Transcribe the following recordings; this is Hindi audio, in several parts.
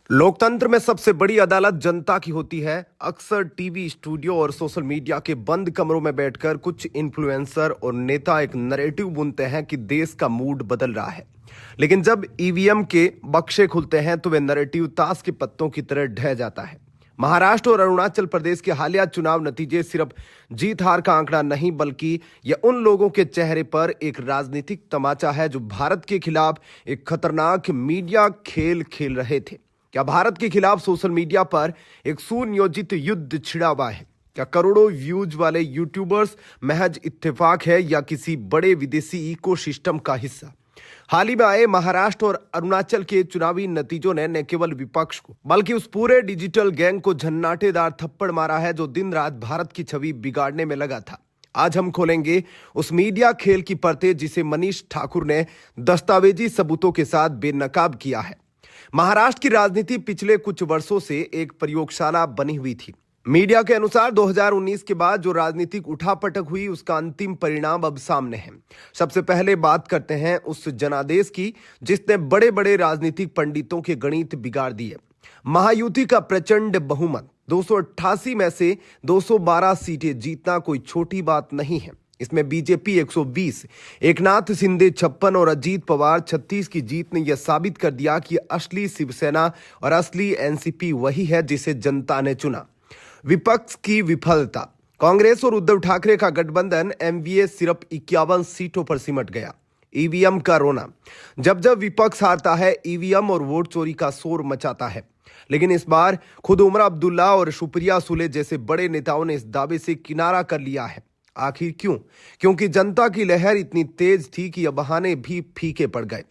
लोकतंत्र में सबसे बड़ी अदालत जनता की होती है। अक्सर टीवी, स्टूडियो और सोशल मीडिया के बंद कमरों में बैठकर कुछ इन्फ्लुएंसर और नेता एक नैरेटिव बुनते हैं कि देश का मूड बदल रहा है। लेकिन जब ईवीएम के बक्से खुलते हैं तो वे नैरेटिव ताश के पत्तों की तरह ढह जाता है। महाराष्ट्र और अरुणाचल प्रदेश के हालिया चुनाव नतीजे सिर्फ जीत हार का आंकड़ा नहीं, बल्कि यह उन लोगों के चेहरे पर एक राजनीतिक तमाचा है जो भारत के खिलाफ एक खतरनाक मीडिया खेल खेल रहे थे। क्या भारत के खिलाफ सोशल मीडिया पर एक सुनियोजित युद्ध छिड़ा हुआ है? क्या करोड़ों व्यूज वाले यूट्यूबर्स महज इत्तेफाक है या किसी बड़े विदेशी इकोसिस्टम का हिस्सा? हाल ही में आए महाराष्ट्र और अरुणाचल के चुनावी नतीजों ने न केवल विपक्ष को बल्कि उस पूरे डिजिटल गैंग को झन्नाटेदार थप्पड़ मारा है जो दिन रात भारत की छवि बिगाड़ने में लगा था। आज हम खोलेंगे उस मीडिया खेल की परतें जिसे मनीष ठाकुर ने दस्तावेजी सबूतों के साथ बेनकाब किया है। महाराष्ट्र की राजनीति पिछले कुछ वर्षों से एक प्रयोगशाला बनी हुई थी। मीडिया के अनुसार 2019 के बाद जो राजनीतिक उठापटक हुई उसका अंतिम परिणाम अब सामने है। सबसे पहले बात करते हैं उस जनादेश की जिसने बड़े बड़े राजनीतिक पंडितों के गणित बिगाड़ दिए। महायुति का प्रचंड बहुमत 288 में से 212 सीटें जीतना कोई छोटी बात नहीं है। इसमें बीजेपी 120, एकनाथ शिंदे 56 और अजीत पवार 36 की जीत ने यह साबित कर दिया कि असली शिवसेना और असली एनसीपी वही है जिसे जनता ने चुना। विपक्ष की विफलता, कांग्रेस और उद्धव ठाकरे का गठबंधन एमवीए सिर्फ 51 सीटों पर सिमट गया। ईवीएम का रोना, जब जब विपक्ष हारता है ईवीएम और वोट चोरी का शोर मचाता है। लेकिन इस बार खुद उमर अब्दुल्ला और सुप्रिया सुले जैसे बड़े नेताओं ने इस दावे से किनारा कर लिया है। आखिर क्यों? क्योंकि जनता की लहर इतनी तेज थी कि यह बहाने भी फीके पड़ गए।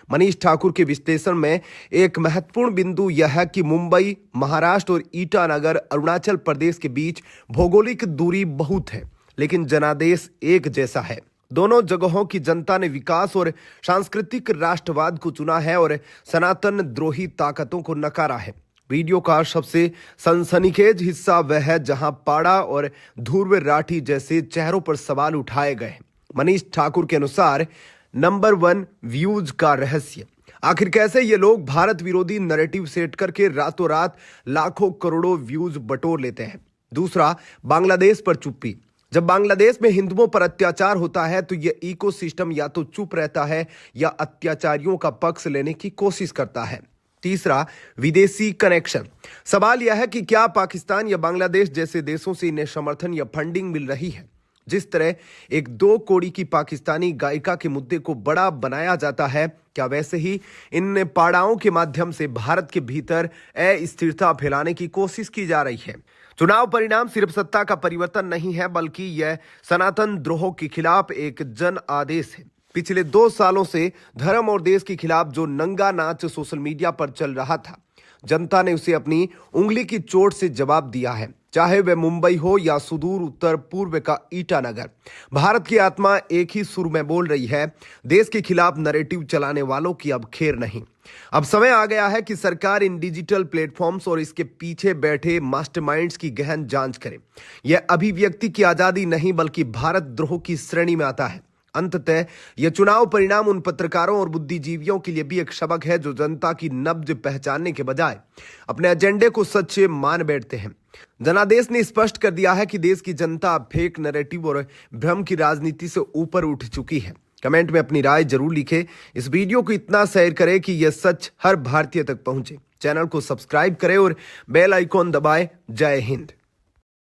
मनीष ठाकुर के विश्लेषण में एक महत्वपूर्ण बिंदु यह है कि मुंबई, महाराष्ट्र और ईटानगर, अरुणाचल प्रदेश के बीच भौगोलिक दूरी बहुत है, लेकिन जनादेश एक जैसा है। दोनों जगहों की जनता ने विकास और सांस्कृतिक राष्ट्रवाद को चुना है और सनातन द्रोही ताकतों को नकारा है। वीडियो का सबसे सनसनीखेज हिस्सा वह है जहां पाड़ा और ध्रुव राठी जैसे चेहरों पर सवाल उठाए गए। मनीष ठाकुर के अनुसार नंबर 1, व्यूज का रहस्य। आखिर कैसे ये लोग भारत विरोधी नैरेटिव सेट करके रातों रात लाखों करोड़ों व्यूज बटोर लेते हैं। दूसरा, बांग्लादेश पर चुप्पी। जब बांग्लादेश में हिंदुओं पर अत्याचार होता है तो यह इकोसिस्टम या तो चुप रहता है या अत्याचारियों का पक्ष लेने की कोशिश करता है। तीसरा, विदेशी कनेक्शन। सवाल यह है कि क्या पाकिस्तान या बांग्लादेश जैसे देशों से इन्हें समर्थन या फंडिंग मिल रही है? जिस तरह एक 2 कौड़ी की पाकिस्तानी गायिका के मुद्दे को बड़ा बनाया जाता है, क्या वैसे ही इन पाड़ाओं के माध्यम से भारत के भीतर अस्थिरता फैलाने की कोशिश की जा रही है? चुनाव परिणाम सिर्फ सत्ता का परिवर्तन नहीं है, बल्कि यह सनातन द्रोह के खिलाफ एक जन आदेश है। पिछले 2 सालों से धर्म और देश के खिलाफ जो नंगा नाच सोशल मीडिया पर चल रहा था, जनता ने उसे अपनी उंगली की चोट से जवाब दिया है। चाहे वह मुंबई हो या सुदूर उत्तर पूर्व का ईटानगर, भारत की आत्मा एक ही सुर में बोल रही है। देश के खिलाफ नैरेटिव चलाने वालों की अब खैर नहीं। अब समय आ गया है कि सरकार इन डिजिटल प्लेटफॉर्म्स और इसके पीछे बैठे मास्टरमाइंड्स की गहन जांच करे। यह अभिव्यक्ति की आजादी नहीं बल्कि भारत द्रोह की श्रेणी में आता है। अंततः यह चुनाव परिणाम उन पत्रकारों और बुद्धिजीवियों के लिए भी एक सबक है जो जनता की नब्ज पहचानने के बजाय अपने एजेंडे को सच मान बैठते हैं। जनादेश ने स्पष्ट कर दिया है कि देश की जनता फेक नैरेटिव और भ्रम की राजनीति से ऊपर उठ चुकी है। कमेंट में अपनी राय जरूर लिखें। इस वीडियो को इतना शेयर करें कि यह सच हर भारतीय तक पहुंचे। चैनल को सब्सक्राइब करें और बेल आइकॉन दबाएं। जय हिंद।